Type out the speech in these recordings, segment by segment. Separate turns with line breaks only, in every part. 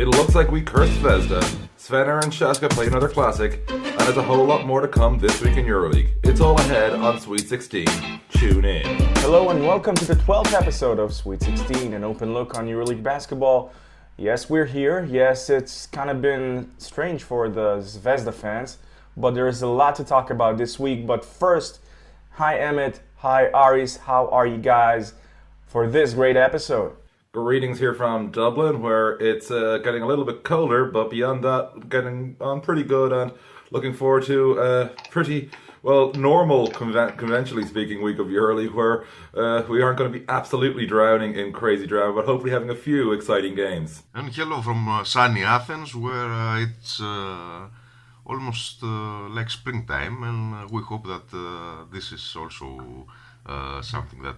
It looks like we cursed Zvezda. Svenner and Shaska play another classic, and there's a whole lot more to come this week in EuroLeague. It's all ahead on Sweet 16. Tune in.
Hello and welcome to the 12th episode of Sweet 16, an open look on EuroLeague basketball. Yes, we're here. Yes, it's kind of been strange for the Zvezda fans, but there's a lot to talk about this week. But first, hi Emmett, hi Aris, how are you guys for this great episode?
Greetings here from Dublin, where it's getting a little bit colder, but beyond that, getting on pretty good and looking forward to a pretty, normal, conventionally speaking, week of EuroLeague, where we aren't going to be absolutely drowning in crazy drama, but hopefully having a few exciting games.
And hello from sunny Athens, where it's almost like springtime, and we hope that this is also something that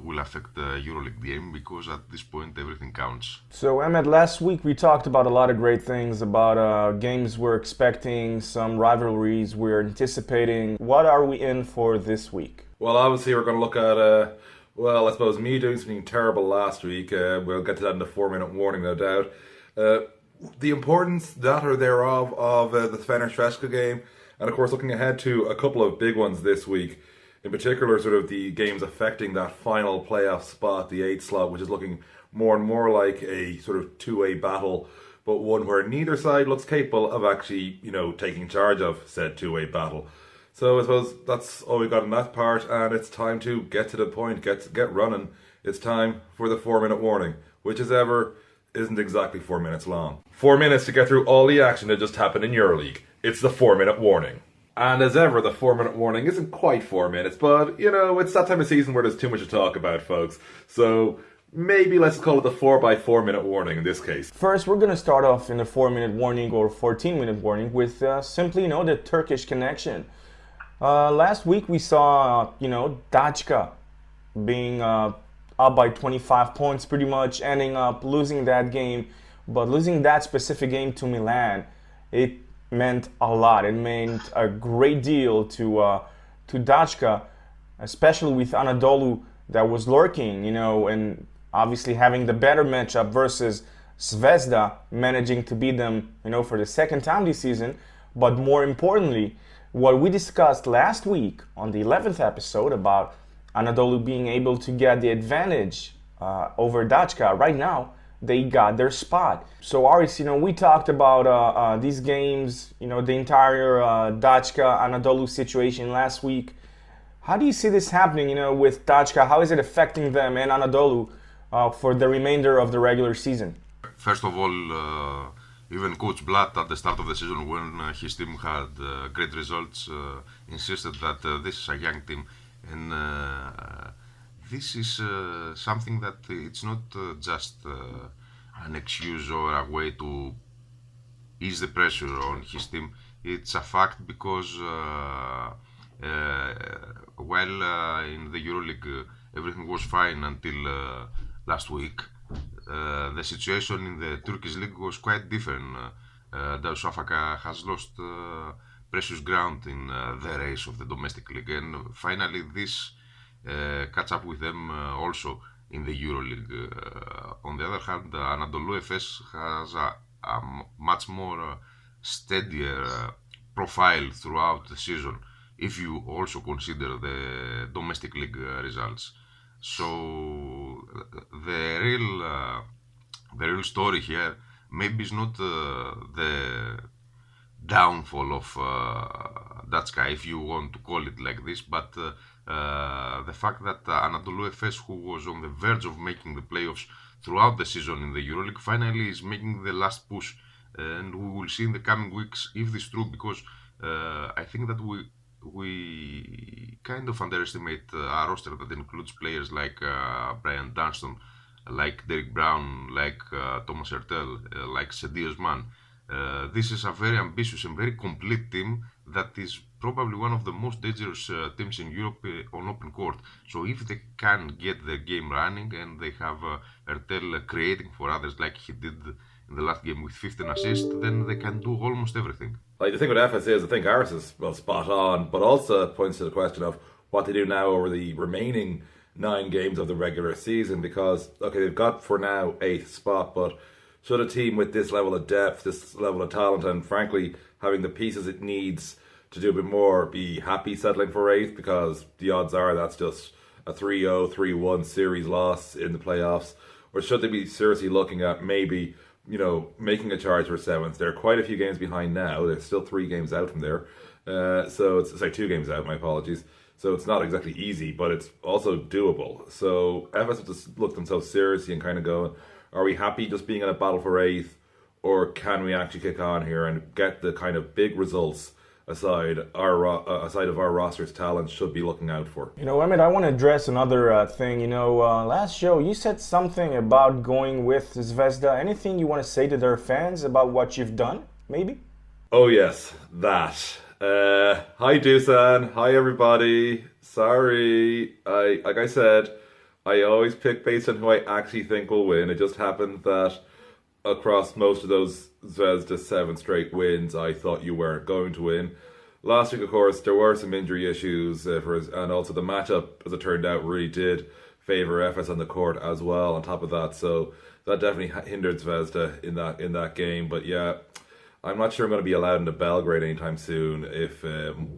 will affect the EuroLeague game, because at this point everything counts.
So Emmett, last week we talked about a lot of great things, about games we're expecting, some rivalries we're anticipating. What are we in for this week?
Well, obviously we're going to look at, I suppose me doing something terrible last week. We'll get to that in the 4-minute warning, no doubt. The importance, that or thereof, of the Fener-Shveska game, and of course looking ahead to a couple of big ones this week. In particular, sort of the games affecting that final playoff spot, the 8th slot, which is looking more and more like a sort of two-way battle, but one where neither side looks capable of actually, taking charge of said two-way battle. So I suppose that's all we got in that part, and it's time to get to the point, get running. It's time for the 4-minute warning, which as ever isn't exactly 4 minutes long. 4 minutes to get through all the action that just happened in EuroLeague. It's the 4-minute warning. And as ever, the 4-minute warning isn't quite 4 minutes, but, it's that time of season where there's too much to talk about, folks. So maybe let's call it the 4x4 minute warning in this case.
First, we're going to start off in the 4-minute warning or 14-minute warning with simply, the Turkish connection. Last week we saw, Dachka being up by 25 points, pretty much ending up losing that game. But losing that specific game to Milan, it meant a lot. It meant a great deal to Dachka, especially with Anadolu that was lurking, and obviously having the better matchup versus Zvezda, managing to beat them, for the second time this season. But more importantly, what we discussed last week on the 11th episode about Anadolu being able to get the advantage over Dachka, right now they got their spot. So Aris, we talked about these games, the entire Dachka Anadolu situation last week. How do you see this happening, with Dachka? How is it affecting them and Anadolu for the remainder of the regular season?
First of all, even Coach Blatt at the start of the season, when his team had great results, insisted that this is a young team, and this is something that it's not just an excuse or a way to ease the pressure on his team. It's a fact because while in the EuroLeague everything was fine until last week, the situation in the Turkish league was quite different. Darüşşafaka has lost precious ground in the race of the domestic league, and finally this catch up with them also in the EuroLeague. On the other hand, Anadolu Efes has a much more steadier profile throughout the season, if you also consider the domestic league results. So the real story here maybe is not the downfall of Dachka, if you want to call it like this, but the fact that Anadolu Efes, who was on the verge of making the playoffs throughout the season in the EuroLeague, finally is making the last push, and we will see in the coming weeks if this is true, because I think that we kind of underestimate a roster that includes players like Brian Dunston, like Derek Brown, like Thomas Hertel, like Sedi Osman. This is a very ambitious and very complete team that is probably one of the most dangerous teams in Europe on open court. So if they can get the game running and they have Hertel creating for others like he did in the last game with 15 assists, then they can do almost everything.
Like, the thing with FS is, I think Aris is spot on, but also points to the question of what they do now over the remaining 9 games of the regular season, because, okay, they've got for now 8th spot, but should a team with this level of depth, this level of talent, and frankly having the pieces it needs to do a bit more, be happy settling for 8th? Because the odds are that's just a 3-0, 3-1 series loss in the playoffs. Or should they be seriously looking at maybe, making a charge for 7th? They're quite a few games behind now. They're still 3 games out from there. So it's 2 games out, my apologies. So it's not exactly easy, but it's also doable. So FS have to look themselves seriously and kind of go, are we happy just being in a battle for 8th? Or can we actually kick on here and get the kind of big results aside of our roster's talent should be looking out for?
Emmett, I want to address another thing. Last show you said something about going with Zvezda. Anything you want to say to their fans about what you've done, maybe?
Oh yes, that. Hi Dusan, hi everybody. Sorry, like I said, I always pick based on who I actually think will win. It just happened that across most of those Zvezda 7 straight wins, I thought you weren't going to win. Last week, of course, there were some injury issues, and also the matchup, as it turned out, really did favour FS on the court as well. On top of that, so that definitely hindered Zvezda in that game. But yeah, I'm not sure I'm going to be allowed into Belgrade anytime soon if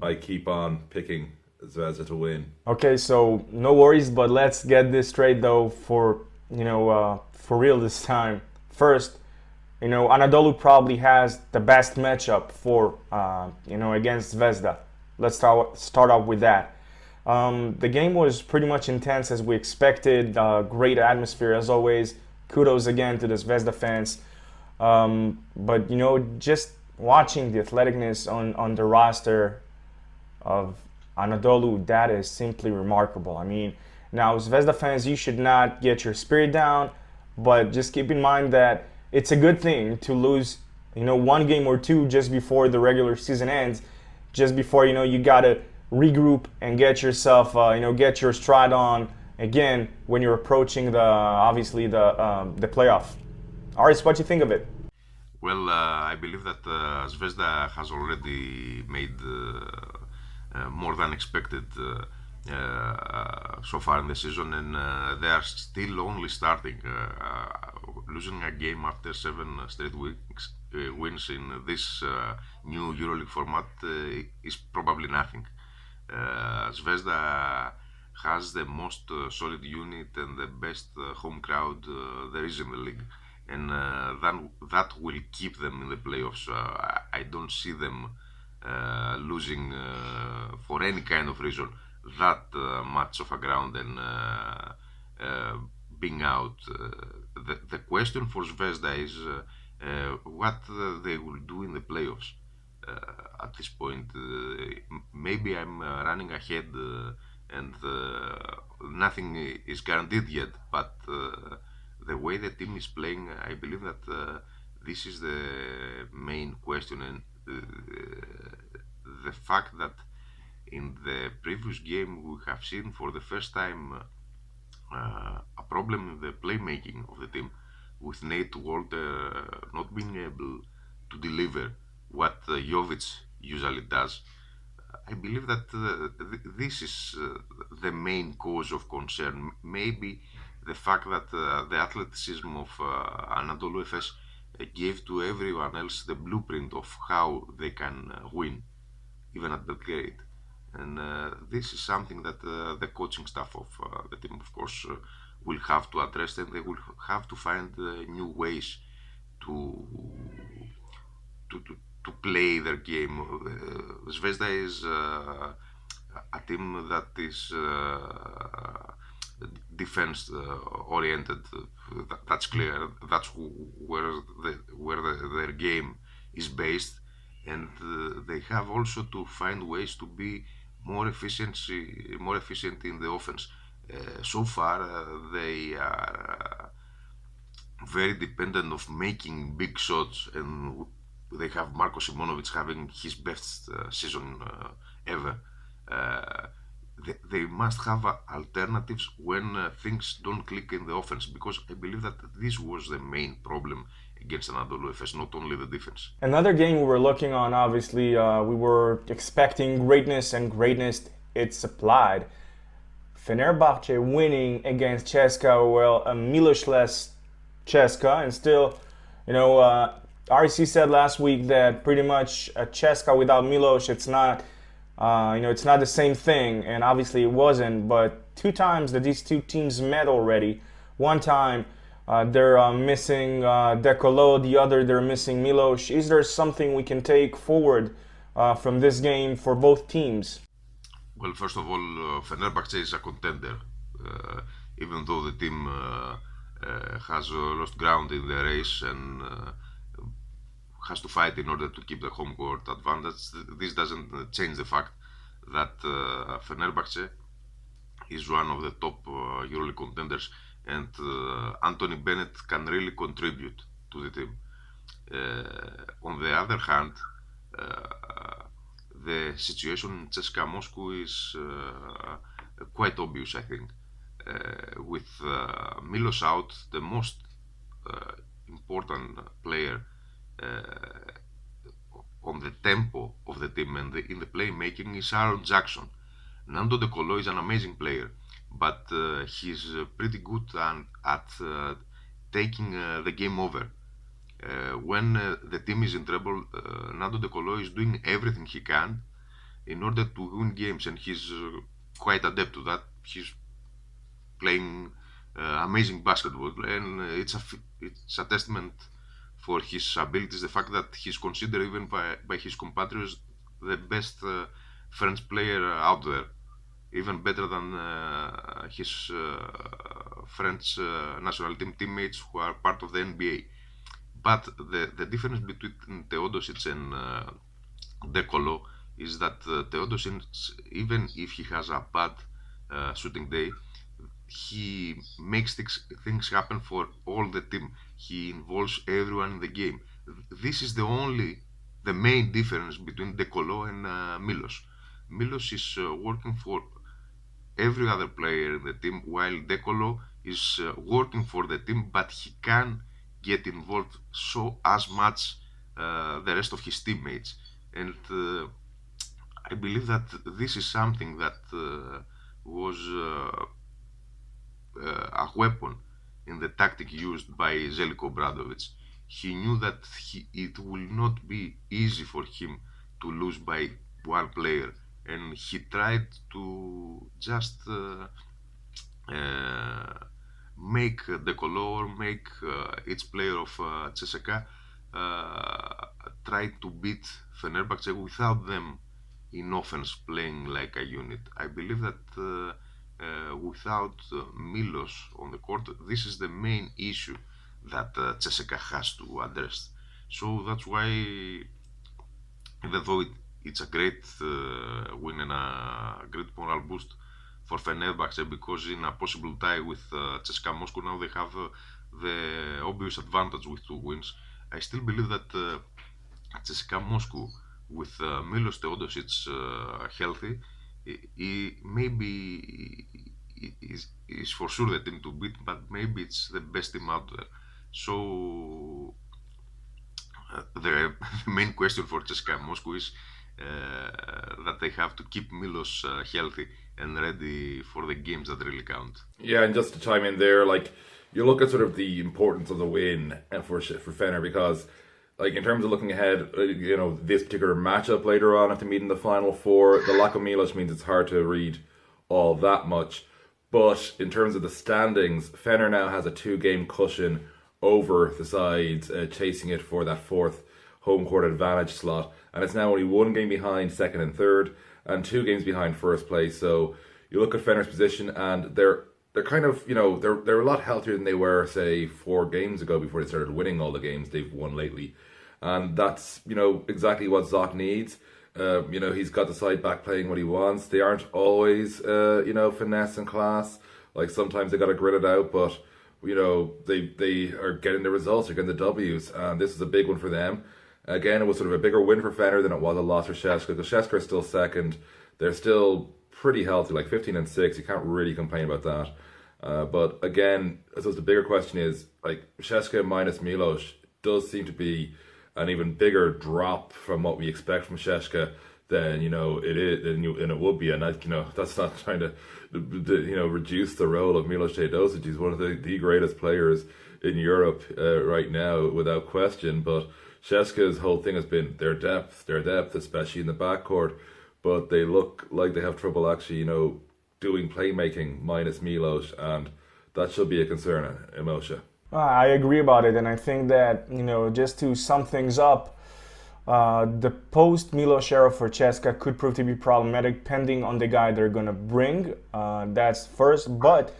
I keep on picking Zvezda to win.
Okay, so no worries, but let's get this straight though for real this time. First, Anadolu probably has the best matchup for against Zvezda. Let's start off with that. The game was pretty much intense as we expected. Great atmosphere as always. Kudos again to the Zvezda fans. But just watching the athleticness on the roster of Anadolu, that is simply remarkable. I mean, now Zvezda fans, you should not get your spirit down, but just keep in mind that it's a good thing to lose, 1 game or 2 just before the regular season ends, just before, you gotta regroup and get yourself, get your stride on again when you're approaching the playoff. Aris, what do you think of it?
Well, I believe that Zvezda has already made more than expected so far in the season, and they are still only starting. Losing a game after 7 straight weeks, wins in this new EuroLeague format is probably nothing. Zvezda has the most solid unit and the best home crowd there is in the league, and that will keep them in the playoffs. I don't see them losing for any kind of reason that much of a ground and being out. The question for Zvezda is what they will do in the playoffs. At this point, maybe I'm running ahead and nothing is guaranteed yet, but the way the team is playing, I believe that this is the main question, and the fact that in the previous game we have seen for the first time a problem in the playmaking of the team, with Nate Walter not being able to deliver what Jovic usually does. I believe that this is the main cause of concern. Maybe the fact that the athleticism of Anadolu Efes gave to everyone else the blueprint of how they can win, even at Belgrade. And this is something that the coaching staff of the team, of course, will have to address, and they will have to find new ways to play their game. Zvezda is a team that is defense oriented. That's clear. That's where their game is based, and they have also to find ways to be more efficient in the offense. So far, they are very dependent of making big shots, and they have Marko Simonovic having his best season ever. They must have alternatives when things don't click in the offense, because I believe that this was the main problem against Anadolu Efes, not only the defense.
Another game we were looking on, obviously, we were expecting greatness, and greatness it's supplied. Fenerbahce winning against CSKA, well, a Miloš-less CSKA, and still You know, RC said last week that pretty much Ceska without Milos, it's not, it's not the same thing, and obviously it wasn't. But 2 times that these two teams met already. One time they're missing Decolo, the other they're missing Milos. Is there something we can take forward from this game for both teams?
Well, first of all, Fenerbahce is a contender, even though the team has lost ground in the race and has to fight in order to keep the home court advantage. This doesn't change the fact that Fenerbahce is one of the top EuroLeague contenders, and Anthony Bennett can really contribute to the team. On the other hand, the situation in CSKA Moscow is quite obvious, I think. With Milos out, the most important player on the tempo of the team and in the playmaking is Aaron Jackson. Nando De Colo is an amazing player, but he's pretty good at taking the game over. When the team is in trouble, Nando De Colo is doing everything he can in order to win games, and he's quite adept to that. He's playing amazing basketball, and it's a testament for his abilities, the fact that he's considered even by his compatriots the best French player out there, even better than his French national team teammates who are part of the NBA. But the difference between Teodosic and De Colo is that Teodosic, even if he has a bad shooting day, he makes things happen for all the team. He involves everyone in the game. This is the main difference between De Colo and Milos. Milos is working for every other player in the team, while De Colo is working for the team, but he can get involved as much the rest of his teammates. And I believe that this is something that was a weapon in the tactic used by Zeljko Obradovic. He knew that it will not be easy for him to lose by one player, and he tried to just make De Colo, make each player of CSKA try to beat Fenerbahce without them in offense playing like a unit. I believe that without Milos on the court, this is the main issue that CSKA has to address. So that's why, even though it's a great win and a great moral boost for Fenerbahce, because in a possible tie with CSKA Moscow now they have the obvious advantage with 2 wins, I still believe that CSKA Moscow with Milos Teodosic healthy, maybe is for sure the team to beat, but maybe it's the best team out there. So the main question for CSKA Moscow is that they have to keep Milos healthy and ready for the games that really count.
Yeah, and just to chime in there, like, you look at sort of the importance of the win for Fener, because, like, in terms of looking ahead, this particular matchup later on at the meet in the Final Four, the lack of Milos means it's hard to read all that much. But in terms of the standings, Fener now has a 2-game cushion over the sides chasing it for that 4th home court advantage slot, and it's now only 1 game behind 2nd and 3rd, and 2 games behind 1st place. So you look at Fener's position, and they're kind of, they're a lot healthier than they were, say, 4 games ago before they started winning all the games they've won lately. And that's, exactly what Zoc needs. He's got the side back playing what he wants. They aren't always, finesse and class. Like, sometimes they got to grit it out, but, they are getting the results, they're getting the W's, and this is a big one for them. Again, it was sort of a bigger win for Fener than it was a loss for CSKA, because CSKA is still 2nd. They're still pretty healthy, like 15 and 6. You can't really complain about that. But again, I suppose the bigger question is, like, CSKA minus Milos does seem to be an even bigger drop from what we expect from CSKA then it is, and it would be, and that, that's not trying to reduce the role of Milos Teodosic. He's one of the greatest players in Europe right now, without question. But Cheska's whole thing has been their depth, especially in the backcourt. But they look like they have trouble actually, doing playmaking minus Milos, and that should be a concern, Moshe.
I agree about it, and I think that, just to sum things up, the post Milos era for Cheska could prove to be problematic depending on the guy they're going to bring. That's first, but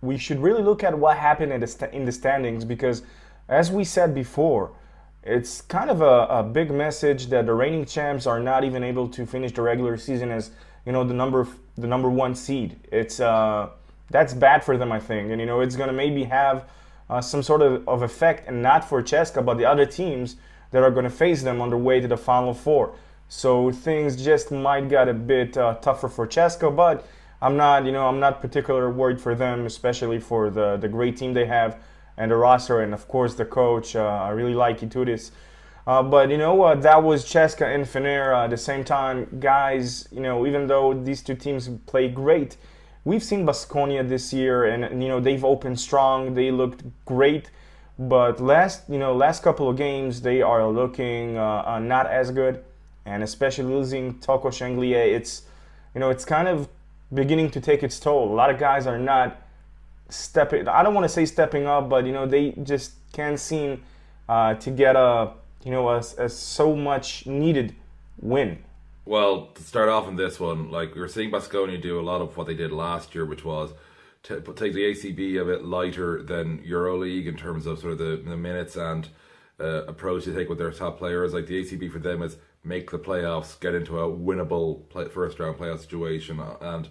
we should really look at what happened in the standings, because as we said before, it's kind of a big message that the reigning champs are not even able to finish the regular season as the number one seed. It's that's bad for them, I think, and it's going to maybe have some sort of effect, and not for Cheska but the other teams that are going to face them on their way to the Final Four. So things just might get a bit tougher for Cheska, but I'm not particularly worried for them, especially for the great team they have and the roster, and of course the coach. I really like Itoudis. But that was Cheska and Fener. At the same time, guys, even though these two teams play great, we've seen Baskonia this year, and they've opened strong. They looked great, but last couple of games they are looking not as good, and especially losing Toko Shenglier, it's kind of beginning to take its toll. A lot of guys are not stepping. I don't want to say stepping up, but they just can't seem to get a so much needed win.
Well, to start off in this one, like, we're seeing Baskonia do a lot of what they did last year, which was to take the ACB a bit lighter than EuroLeague in terms of sort of the minutes and approach they take with their top players. Like, the ACB for them is make the playoffs, get into a winnable first round playoff situation, and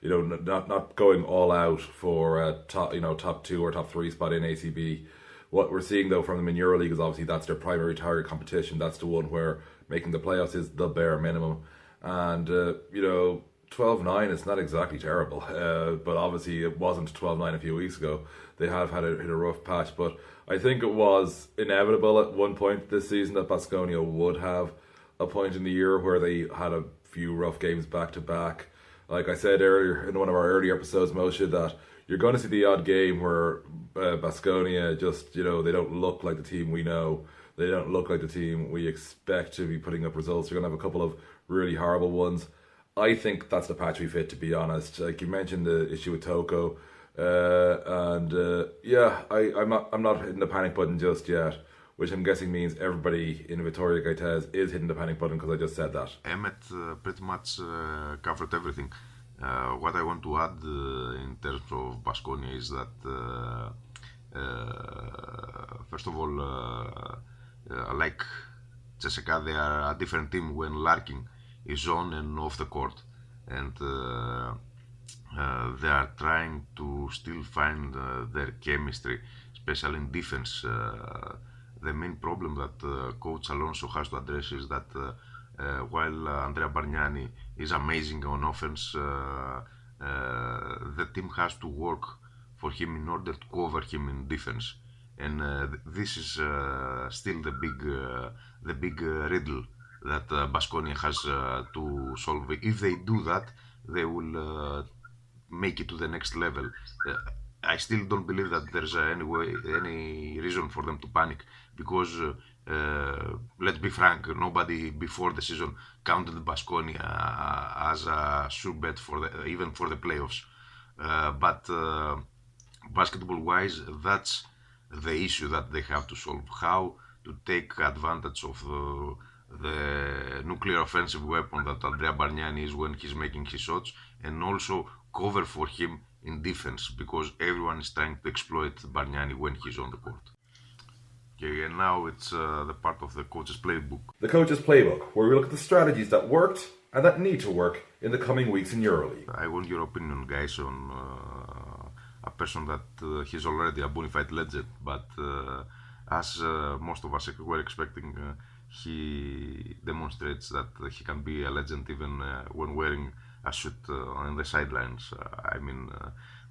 not going all out for top 2 or top 3 spot in ACB. What we're seeing though from them in EuroLeague is obviously that's their primary target competition. That's the one where making the playoffs is the bare minimum. And 12-9 is not exactly terrible, but obviously it wasn't 12-9 a few weeks ago. They have hit a rough patch, but I think it was inevitable at one point this season that Baskonia would have a point in the year where they had a few rough games back to back. Like I said earlier in one of our earlier episodes, Moshe, that you're going to see the odd game where Baskonia just, they don't look like the team we know. They don't look like the team we expect to be putting up results. You're going to have a couple of really horrible ones. I think that's the patch we fit, to be honest. Like you mentioned, the issue with Toko, I'm not hitting the panic button just yet, which I'm guessing means everybody in Vitoria Gaites is hitting the panic button because I just said that.
Emmet pretty much covered everything. What I want to add in terms of Baskonia is that first of all, like Jessica, they are a different team when Larkin is on and off the court, and they are trying to still find their chemistry, especially in defense. The main problem that Coach Alonso has to address is that while Andrea Bargnani is amazing on offense, the team has to work for him in order to cover him in defense, and this is still the big riddle that Baskonia has to solve. If they do that, they will make it to the next level. I still don't believe that there's any reason for them to panic, because let's be frank, nobody before the season counted Baskonia as a sure bet even for the playoffs. But basketball-wise, that's the issue that they have to solve: how to take advantage of the nuclear offensive weapon that Andrea Bargnani is when he's making his shots, and also cover for him in defense, because everyone is trying to exploit Bargnani when he's on the court. Okay, and now it's the part of the coach's playbook.
The coach's playbook, where we look at the strategies that worked and that need to work in the coming weeks in EuroLeague.
I want your opinion, guys, on a person that he's already a bona fide legend, but as most of us were expecting, he demonstrates that he can be a legend even when wearing a suit on the sidelines.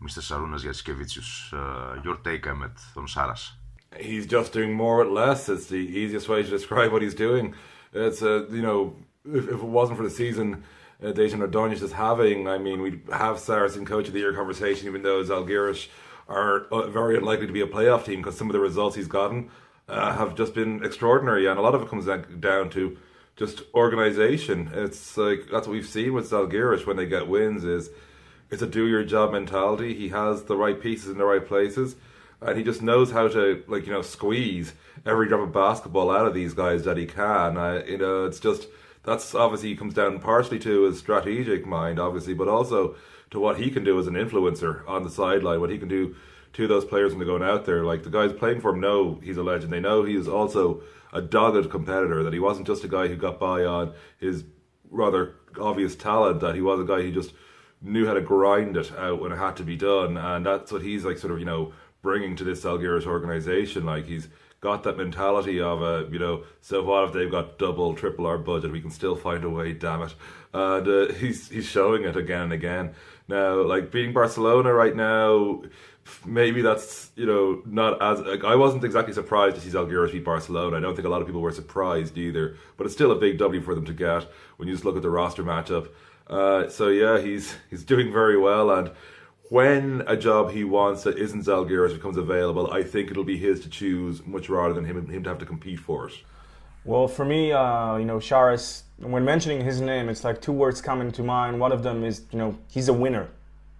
Mr. Sarunas Yaskevicius, your take, Emmet, on Saras?
He's just doing more with less. It's the easiest way to describe what he's doing. It's if it wasn't for the season Dejan Ordonez is having, I mean, we'd have Saracen Coach of the Year conversation, even though Zalgiris are very unlikely to be a playoff team because some of the results he's gotten have just been extraordinary, and a lot of it comes down to just organisation. It's like that's what we've seen with Zalgiris when they get wins. It's a do your job mentality. He has the right pieces in the right places, and he just knows how to squeeze every drop of basketball out of these guys that he can. It's just that's obviously comes down partially to his strategic mind, obviously, but also to what he can do as an influencer on the sideline, what he can do to those players when they're going out there. Like the guys playing for him know he's a legend. They know he is also a dogged competitor, that he wasn't just a guy who got by on his rather obvious talent, that he was a guy who just knew how to grind it out when it had to be done. And that's what he's like bringing to this Zalgiris organization. Like he's got that mentality of so what if they've got double, triple our budget, we can still find a way, damn it. And he's showing it again and again. Now, like beating Barcelona right now, maybe that's not as I wasn't exactly surprised to see Zalgiris beat Barcelona. I don't think a lot of people were surprised either, but it's still a big W for them to get when you just look at the roster matchup. So yeah, he's doing very well, and when a job he wants that isn't Zalgiris becomes available, I think it'll be his to choose much rather than him to have to compete for it.
Well, for me, Charas, when mentioning his name, it's like two words coming to mind. One of them is, he's a winner.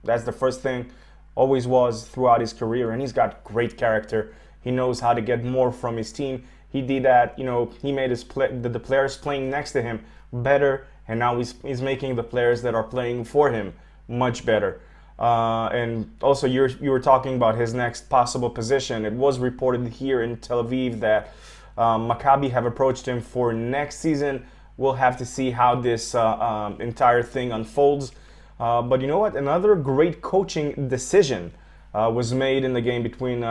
That's the first thing, always was throughout his career, and he's got great character. He knows how to get more from his team. He did that, he made the players playing next to him better, and now he's making the players that are playing for him much better. And also, you were talking about his next possible position. It was reported here in Tel Aviv that Maccabi have approached him for next season. We'll have to see how this entire thing unfolds. But you know what? Another great coaching decision was made in the game between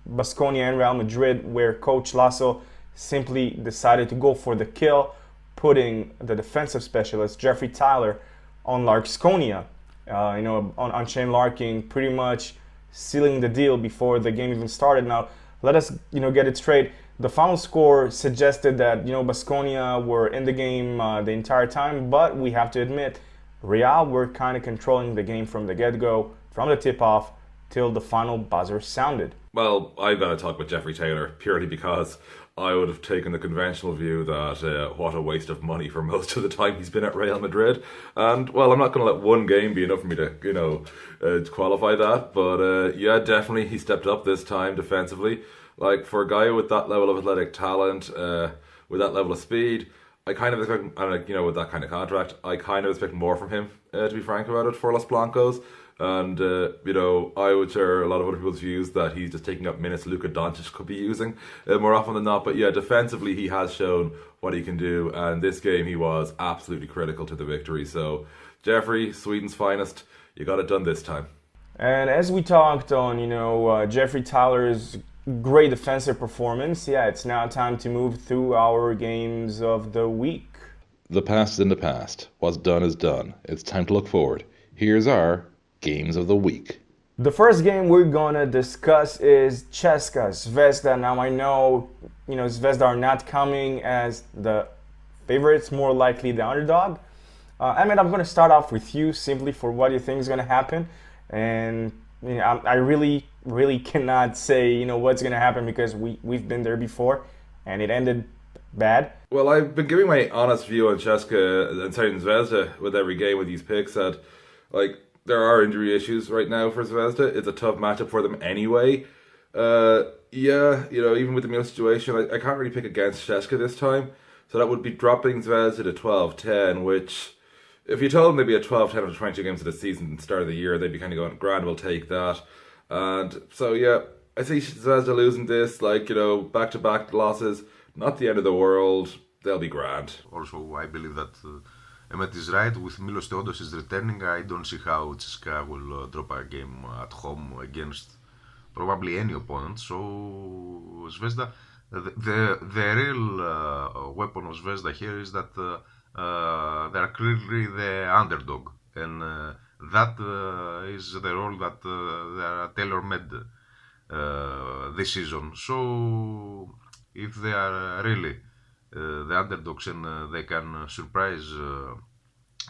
Baskonia and Real Madrid, where Coach Lasso simply decided to go for the kill, putting the defensive specialist Jeffrey Tyler on Larkskonia. On Shane Larkin, pretty much sealing the deal before the game even started. Now, let us, get it straight. The final score suggested that, Baskonia were in the game the entire time, but we have to admit, Real were kind of controlling the game from the get-go, from the tip-off, till the final buzzer sounded.
Well, I've got to talk with Jeffrey Taylor, purely because I would have taken the conventional view that what a waste of money for most of the time he's been at Real Madrid. And, well, I'm not going to let one game be enough for me to qualify that. But, yeah, definitely he stepped up this time defensively. Like, for a guy with that level of athletic talent, with that level of speed, I kind of expect, and with that kind of contract, I kind of expect more from him, to be frank about it, for Los Blancos. And, I would share a lot of other people's views that he's just taking up minutes Luka Doncic could be using more often than not. But yeah, defensively, he has shown what he can do. And this game, he was absolutely critical to the victory. So, Jeffrey, Sweden's finest, you got it done this time.
And as we talked on, Jeffrey Tyler's great defensive performance, yeah, it's now time to move through our games of the week.
The past is in the past. What's done is done. It's time to look forward. Here's our games of the week.
The first game we're gonna discuss is CSKA Zvezda. Now I know, Zvezda are not coming as the favorites, more likely the underdog. Emmett, I'm gonna start off with you simply for what you think is gonna happen, and I really cannot say what's gonna happen because we've been there before, and it ended bad.
Well, I've been giving my honest view on CSKA and Zvezda with every game with these picks that there are injury issues right now for Zvezda. It's a tough matchup for them anyway. Even with the Milan situation, I can't really pick against CSKA this time. So that would be dropping Zvezda to 12-10, which, if you told them they'd be at 12-10 after 22 games of the season at the start of the year, they'd be kind of going, grand, we'll take that. And so, yeah, I see Zvezda losing this, back-to-back losses. Not the end of the world. They'll be grand.
Also, I believe that Emmett is right. With Milos Theodos is returning, I don't see how CSKA will drop a game at home against probably any opponent. So Zvezda, the real weapon of Zvezda here is that they are clearly the underdog, and that is the role that they are tailor-made this season. So if they are really the underdogs and they can surprise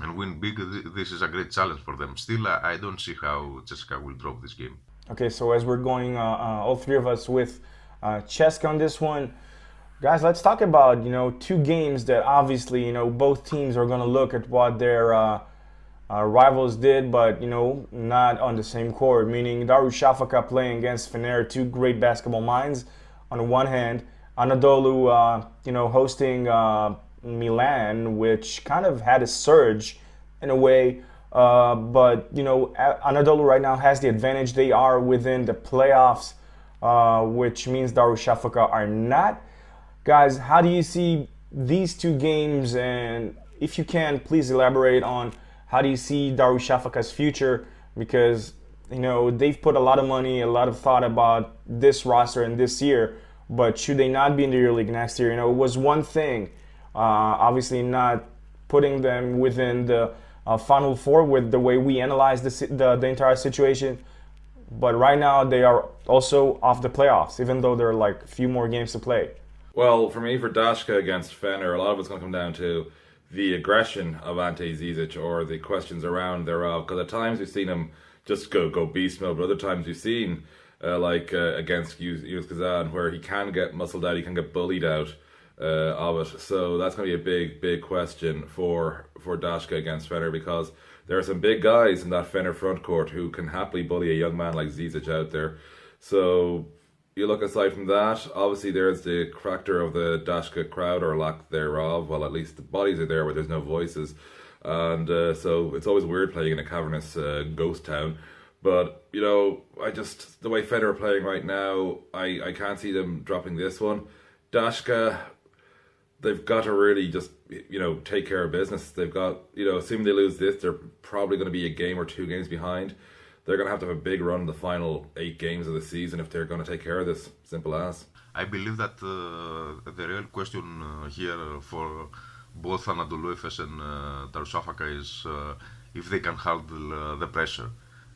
and win big, this is a great challenge for them. Still, I don't see how CSKA will drop this game.
Okay, so as we're going, all three of us with CSKA on this one, guys, let's talk about, two games that obviously, both teams are going to look at what their rivals did, but, not on the same court, meaning Darüşşafaka playing against Fener, two great basketball minds on the one hand, Anadolu, hosting Milan, which kind of had a surge in a way, but, Anadolu right now has the advantage. They are within the playoffs, which means Darüşşafaka are not. Guys, how do you see these two games? And if you can, please elaborate on how do you see Darüşşafaka's future? Because, they've put a lot of money, a lot of thought about this roster and this year. But should they not be in the EuroLeague next year? It was one thing, obviously not putting them within the Final Four with the way we analyze the entire situation. But right now they are also off the playoffs, even though there are like a few more games to play.
Well, for me, for Dashka against Fener, a lot of it's going to come down to the aggression of Ante Zizic or the questions around thereof. Because at times we've seen him just go beast mode, but other times we've seen against Yunus Kazan, where he can get muscled out, he can get bullied out of it. So that's going to be a big question for Dashka against Fener, because there are some big guys in that Fener front court who can happily bully a young man like Zizic out there. So you look aside from that, obviously there's the character of the Dashka crowd, or lack thereof. Well, at least the bodies are there, but there's no voices. And so it's always weird playing in a cavernous ghost town. But, the way Fener are playing right now, I can't see them dropping this one. Dashka, they've got to really just, take care of business. They've got, assuming they lose this, they're probably going to be a game or two games behind. They're going to have a big run in the final 8 games of the season if they're going to take care of this. Simple as.
I believe that the real question here for both Anadolu Efes and Darüşşafaka is if they can handle the pressure.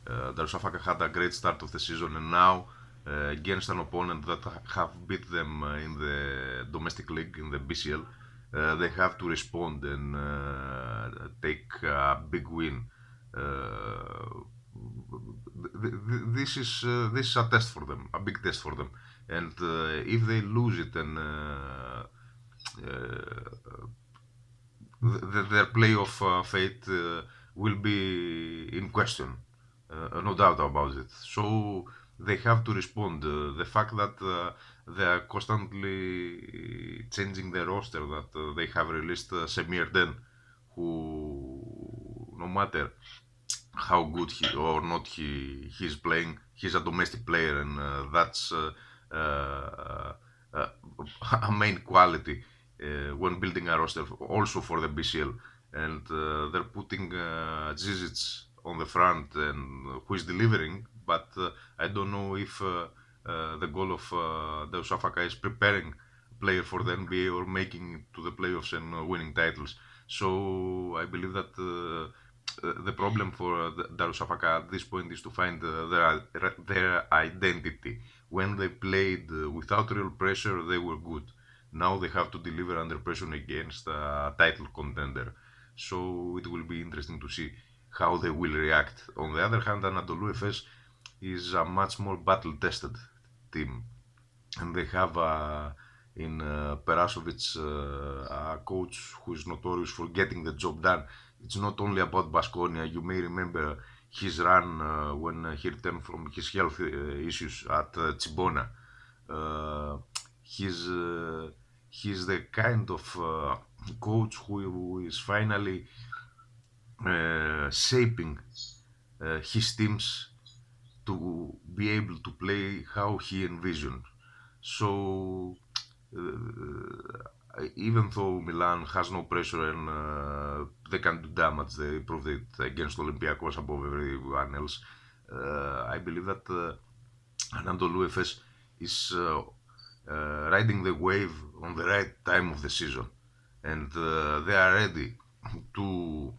Darüşşafaka had a great start of the season, and now against an opponent that have beat them in the domestic league, in the BCL, they have to respond and take a big win. This is a test for them, a big test for them, and if they lose it, then their playoff fate will be in question. No doubt about it. So they have to respond. The fact that they are constantly changing their roster, that they have released Semir Den, who, no matter how good he or not he's playing, he's a domestic player, and that's a main quality when building a roster also for the BCL. And they're putting Zizic on the front, and who is delivering, but I don't know if the goal of Darüşşafaka is preparing a player for the NBA or making it to the playoffs and winning titles. So I believe that the problem for Darüşşafaka at this point is to find their identity. When they played without real pressure, they were good. Now they have to deliver under pressure against a title contender. So it will be interesting to see how they will react. On the other hand, Anadolu Efes is a much more battle-tested team, and they have in Perasovic a coach who is notorious for getting the job done. It's not only about Baskonia. You may remember his run when he returned from his health issues at Cibona. He's the kind of coach who is finally shaping his teams to be able to play how he envisioned. So even though Milan has no pressure and they can do damage, they proved it against Olympiacos above everyone else, I believe that Anadolu Efes is riding the wave on the right time of the season, and they are ready to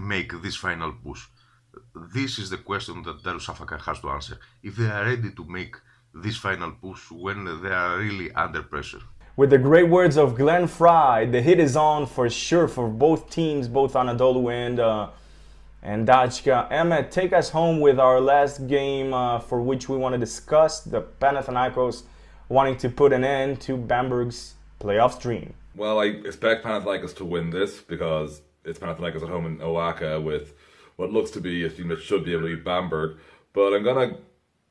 make this final push. This is the question that Darüşşafaka has to answer. If they are ready to make this final push when they are really under pressure.
with the great words of Glenn Fry, the hit is on for sure for both teams, both Anadolu and Dachka. Emmet, take us home with our last game for which we want to discuss the Panathinaikos wanting to put an end to Bamberg's playoff dream.
Well, I expect Panathinaikos to win this because it's Panathinaikos at home in Oaxaca with what looks to be a team that should be able to beat Bamberg. But I'm going to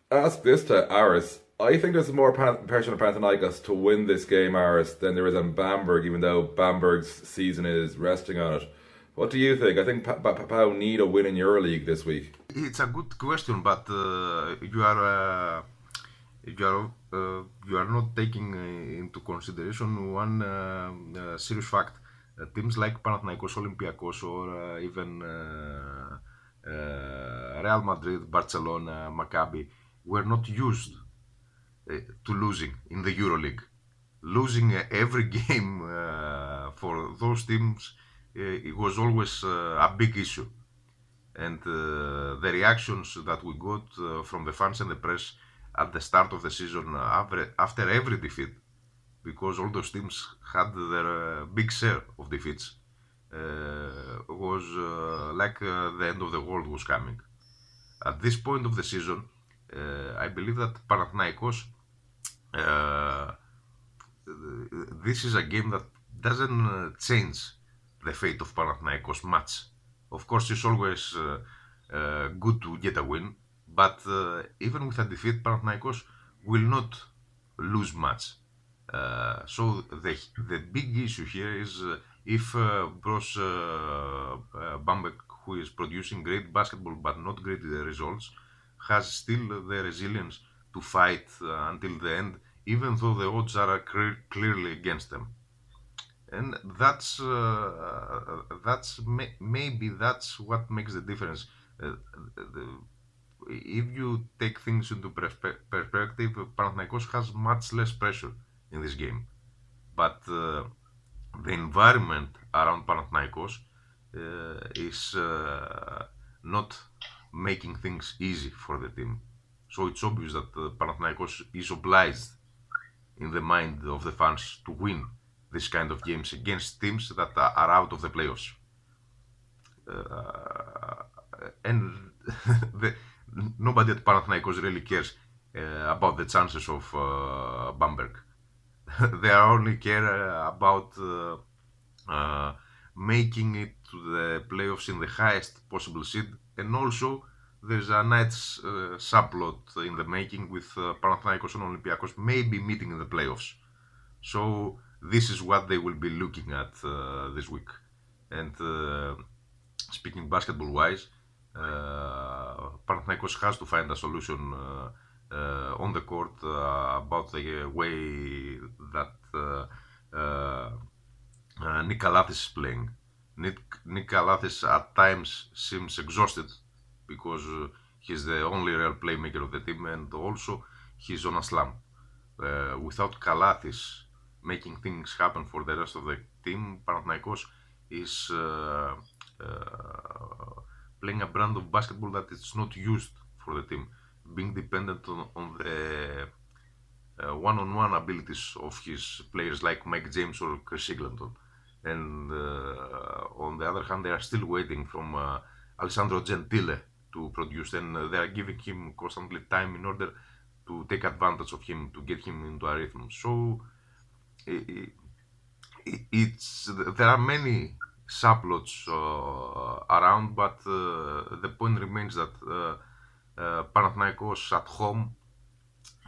ask this to Aris. I think there's more pressure on Panathinaikos to win this game, Aris, than there is on Bamberg, even though Bamberg's season is resting on it. What do you think? I think Pau need a win in EuroLeague this week.
It's a good question, but you are not taking into consideration one serious fact. Teams like Panathinaikos, Olympiacos, or even Real Madrid, Barcelona, Maccabi were not used to losing in the EuroLeague. Losing every game for those teams, it was always a big issue. And the reactions that we got from the fans and the press at the start of the season after every defeat, because all those teams had their big share of defeats, was like the end of the world was coming. At this point of the season, I believe that Panathinaikos, this is a game that doesn't change the fate of Panathinaikos much. Of course, it's always good to get a win, but even with a defeat, Panathinaikos will not lose much. So the big issue here is if Bros Bamberg, who is producing great basketball but not great results, has still the resilience to fight until the end, even though the odds are clearly against them. And maybe that's what makes the difference. If you take things into perspective, Panathinaikos has much less pressure in this game, but the environment around Panathinaikos is not making things easy for the team. So it's obvious that Panathinaikos is obliged in the mind of the fans to win this kind of games against teams that are out of the playoffs. And nobody at Panathinaikos really cares about the chances of Bamberg. They only care about making it to the playoffs in the highest possible seed, and also there's a nice subplot in the making with Panathinaikos and Olympiacos maybe meeting in the playoffs. So this is what they will be looking at this week. And speaking basketball-wise, Panathinaikos has to find a solution on the court about the way that Nick Kalathis is playing. Nick Kalathis at times seems exhausted because he's the only real playmaker of the team, and also he's on a slump. Without Kalathis making things happen for the rest of the team, Panathinaikos is playing a brand of basketball that is not used for the team, being dependent on the one-on-one abilities of his players like Mike James or Chris Singleton. And on the other hand, they are still waiting from Alessandro Gentile to produce, and they are giving him constantly time in order to take advantage of him, to get him into a rhythm. So there are many subplots around, but the point remains that Panathinaikos at home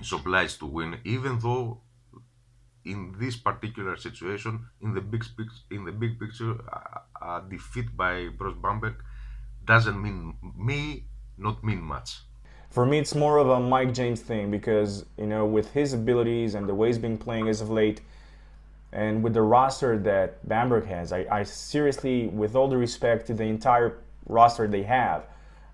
is obliged to win, even though in this particular situation, in the big picture, a defeat by Bros Bamberg may not mean much.
For me, it's more of a Mike James thing because, you know, with his abilities and the way he's been playing as of late, and with the roster that Bamberg has, I seriously, with all the respect to the entire roster they have,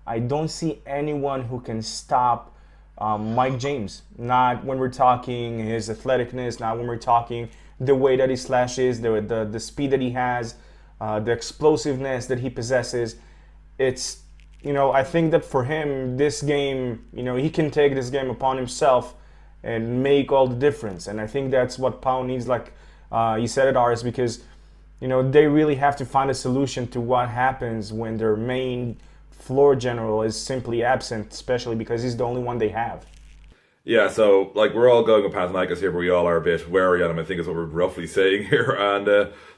I don't see anyone who can stop Mike James. Not when we're talking his athleticness, not when we're talking the way that he slashes, the speed that he has, the explosiveness that he possesses. It's, you know, I think that for him, this game, you know, he can take this game upon himself and make all the difference. And I think that's what Pau needs, like you said it, Aris, because they really have to find a solution to what happens when their main floor general is simply absent, especially because he's the only one they have.
Yeah, so we're all going with Panathinaikos here, but we all are a bit wary on him, I think is what we're roughly saying here. And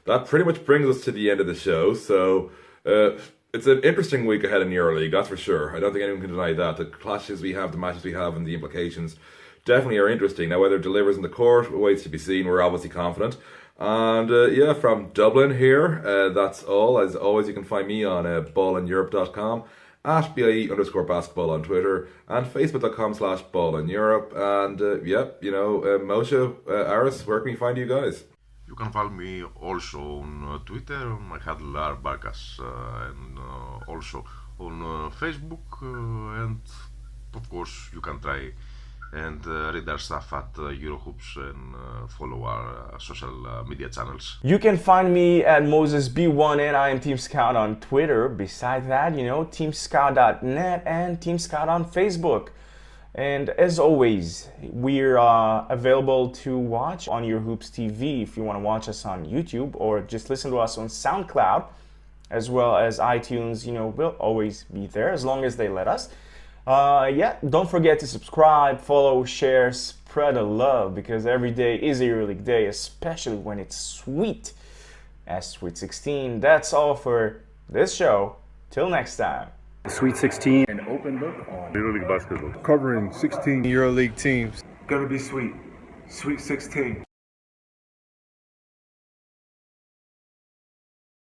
that pretty much brings us to the end of the show. So it's an interesting week ahead in EuroLeague, that's for sure. I don't think anyone can deny that. The clashes we have, the matches we have, and the implications definitely are interesting. Now, whether it delivers in the court waits to be seen. We're obviously confident. And from Dublin here, that's all. As always, you can find me on ballineurope.com, at BIE_basketball on Twitter, and Facebook.com/ballineurope. And Moshe, Aris, where can we find you guys?
You can follow me also on Twitter, my handle are Barkas, and also on Facebook, and of course you can try and read our stuff at EuroHoops and follow our social media channels.
You can find me at MosesB1 and I am Team Scout on Twitter. Besides that, teamscout.net and Team Scout on Facebook. And as always, we're available to watch on EuroHoops TV if you want to watch us on YouTube, or just listen to us on SoundCloud, as well as iTunes. We'll always be there as long as they let us. Don't forget to subscribe, follow, share, spread the love, because every day is a EuroLeague day, especially when it's sweet as Sweet 16. That's all for this show. Till next time.
Sweet 16, an open look on
EuroLeague basketball.
Covering 16
EuroLeague teams.
Gonna be sweet. Sweet 16.